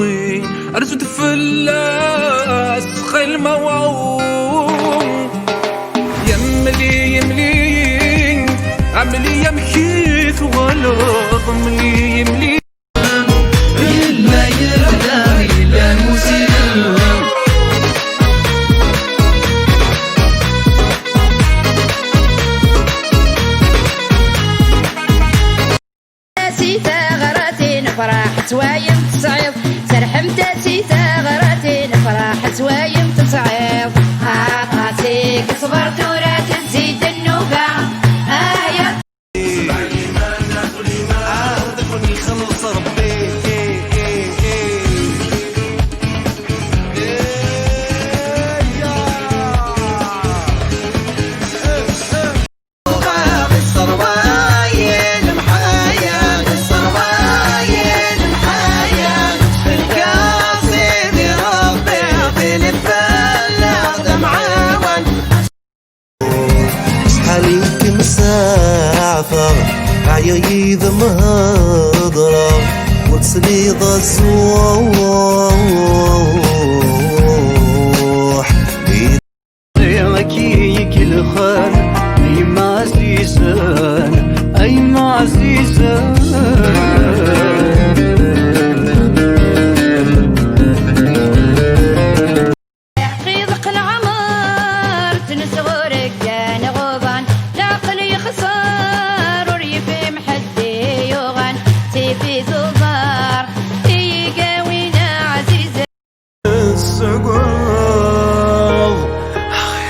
أرجد فلاس خيل موعوم يملي يملي عملي يمشيث غلط عملي يملي إلا يرضى إلا مسلم تاسي ثغرتي نفرح سوايم تصعيد سرحم تاسي ثغرتي نفرح سوايم تصعيد عطاتي صبرت ورا تزيد النوبة يا دخلني خلص ربي عليك مسافر عيايد مهضرة وتسليض الزواح غيرك كل خان أي ما عزيزان أي ما عزيزان في زبار يقاوينا عزيزة السقاض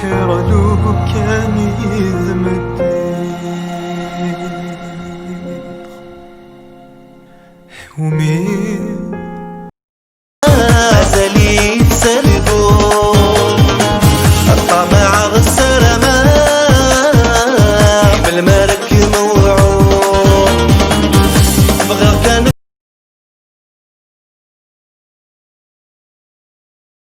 خير لو كان يذمد ومن